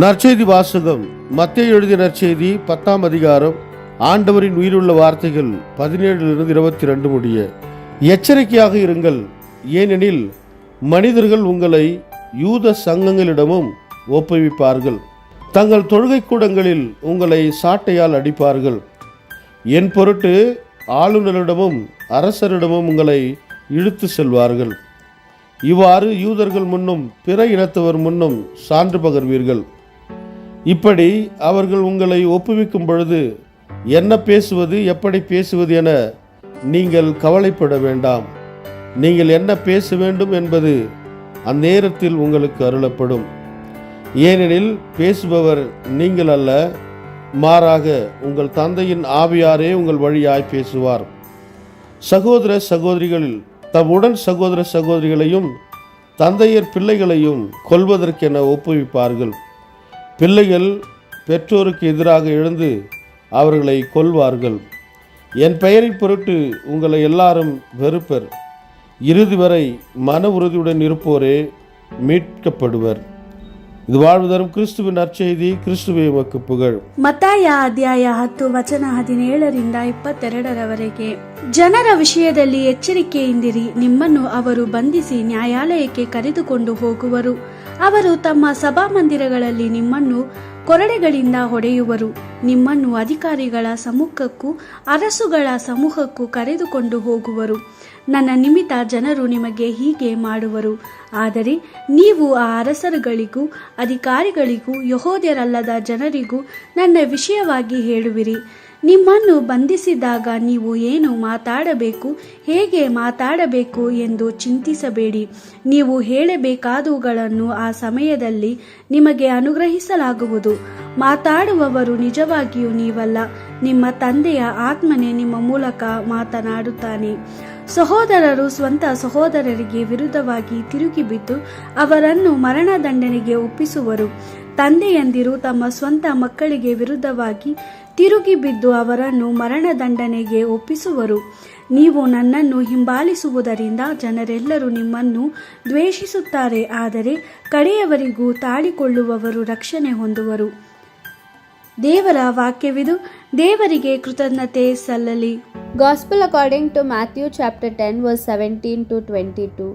நற்செய்தி வாசகம். மத்தேயு எழுதிய நற்செய்தி 10ஆம் அதிகாரம். ஆண்டவரின் உயிருள்ள வார்த்தைகள் 17 22 முடிய. எச்சரிக்கையாக இருங்கள், ஏனெனில் மனிதர்கள் உங்களை யூத சங்கங்களிடமும் ஒப்புவிப்பார்கள். தங்கள் தொழுகை கூடங்களில் உங்களை சாட்டையால் அடிப்பார்கள். என் பொருட்டு ஆளுநரிடமும் அரசரிடமும் உங்களை இழுத்து செல்வார்கள். இவ்வாறு யூதர்கள் முன்னும் பிற இனத்தவர் முன்னும் சான்று பகர்வீர்கள். இப்படி அவர்கள் உங்களை ஒப்புவிக்கும் பொழுது என்ன பேசுவது, எப்படி பேசுவது என நீங்கள் கவலைப்பட வேண்டாம். நீங்கள் என்ன பேச வேண்டும் என்பது அந்நேரத்தில் உங்களுக்கு அருளப்படும். ஏனெனில் பேசுபவர் நீங்கள் அல்ல, மாறாக உங்கள் தந்தையின் ஆவியாரே உங்கள் வழியாய் பேசுவார். சகோதர சகோதரிகள் தம் உடன் சகோதர சகோதரிகளையும் தந்தையர் பிள்ளைகளையும் கொல்வதற்கென ஒப்புவிப்பார்கள். பிள்ளைகள் பெற்றோருக்கு எதிராக எழுந்து அவர்களை கொல்வார்கள். என் பெயரின் பொருட்டு உங்களை எல்லாரும் வெறுப்பர். இறுதி வரை மன உறுதியுடன் இருப்போரே மீட்கப்படுவர். ಇದು வாழ்வு தரும் கிறிஸ்துவின் நற்செய்தி. கிறிஸ்துவே உமக்கு புகழ். ಮತ್ತಾಯ ಅಧ್ಯಾಯ 10 ವಚನ 17ರಿಂದ 22ರವರೆಗೆ. ಜನರ ವಿಷಯದಲ್ಲಿ ಎಚ್ಚರಿಕೆಯಿಂದಿರಿ. ನಿಮ್ಮನ್ನು ಅವರು ಬಂಧಿಸಿ ನ್ಯಾಯಾಲಯಕ್ಕೆ ಕರೆದುಕೊಂಡು ಹೋಗುವರು. ಅವರು ತಮ್ಮ ಸಭಾಮಂದಿರಗಳಲ್ಲಿ ನಿಮ್ಮನ್ನು ಕೊರಡೆಗಳಿಂದ ಹೊಡೆಯುವರು. ನಿಮ್ಮನ್ನು ಅಧಿಕಾರಿಗಳ ಸಮ್ಮುಖಕ್ಕೂ ಅರಸುಗಳ ಸಮೂಹಕ್ಕೂ ಕರೆದುಕೊಂಡು ಹೋಗುವರು. ನನ್ನ ನಿಮಿತ್ತ ಜನರು ನಿಮಗೆ ಹೀಗೆ ಮಾಡುವರು. ಆದರೆ ನೀವು ಆ ಅರಸರುಗಳಿಗೂ ಅಧಿಕಾರಿಗಳಿಗೂ ಯೆಹೂದ್ಯರಲ್ಲದ ಜನರಿಗೂ ನನ್ನ ವಿಷಯವಾಗಿ ಹೇಳುವಿರಿ. ನಿಮ್ಮನ್ನು ಬಂಧಿಸಿದಾಗ ನೀವು ಏನು ಮಾತಾಡಬೇಕು, ಹೇಗೆ ಮಾತಾಡಬೇಕು ಎಂದು ಚಿಂತಿಸಬೇಡಿ. ನೀವು ಹೇಳಬೇಕಾದವುಗಳನ್ನು ಆ ಸಮಯದಲ್ಲಿ ನಿಮಗೆ ಅನುಗ್ರಹಿಸಲಾಗುವುದು. ಮಾತಾಡುವವರು ನಿಜವಾಗಿಯೂ ನೀವಲ್ಲ, ನಿಮ್ಮ ತಂದೆಯ ಆತ್ಮನೇ ನಿಮ್ಮ ಮೂಲಕ ಮಾತನಾಡುತ್ತಾನೆ. ಸಹೋದರರು ಸ್ವಂತ ಸಹೋದರರಿಗೆ ವಿರುದ್ಧವಾಗಿ ತಿರುಗಿ ಬಿದ್ದು ಅವರನ್ನು ಮರಣದಂಡನೆಗೆ ಒಪ್ಪಿಸುವರು. ತಂದೆಯಂದಿರು ತಮ್ಮ ಸ್ವಂತ ಮಕ್ಕಳಿಗೆ ವಿರುದ್ಧವಾಗಿ ತಿರುಗಿ ಬಿದ್ದು ಅವರನ್ನು ಮರಣದಂಡನೆಗೆ ಒಪ್ಪಿಸುವರು. ನೀವು ನನ್ನನ್ನು ಹಿಂಬಾಲಿಸುವುದರಿಂದ ಜನರೆಲ್ಲರೂ ನಿಮ್ಮನ್ನು ದ್ವೇಷಿಸುತ್ತಾರೆ, ಆದರೆ ಕಡೆಯವರೆಗೂ ತಾಳಿಕೊಳ್ಳುವವರು ರಕ್ಷಣೆ ಹೊಂದುವರು. ದೇವರ ವಾಕ್ಯವಿದು. ದೇವರಿಗೆ ಕೃತಜ್ಞತೆ ಸಲ್ಲಲಿ. Gospel according to Matthew chapter 10 verse 17 to 22.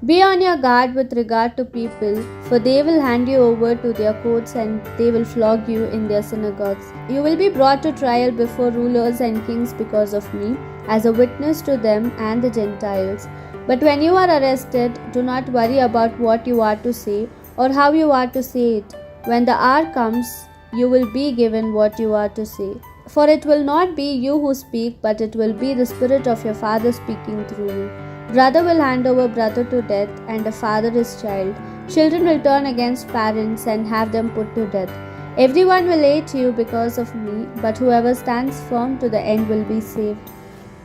Be on your guard with regard to people, for they will hand you over to their courts and they will flog you in their synagogues. You will be brought to trial before rulers and kings because of me, as a witness to them and the Gentiles. But when you are arrested, do not worry about what you are to say or how you are to say it. When the hour comes, you will be given what you are to say. For it will not be you who speak, but it will be the Spirit of your Father speaking through you. Brother will hand over brother to death, and a father his child. Children will turn against parents and have them put to death. Everyone will hate you because of me, but whoever stands firm to the end will be saved.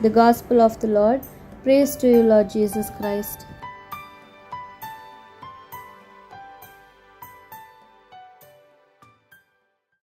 The Gospel of the Lord. Praise to you, Lord Jesus Christ.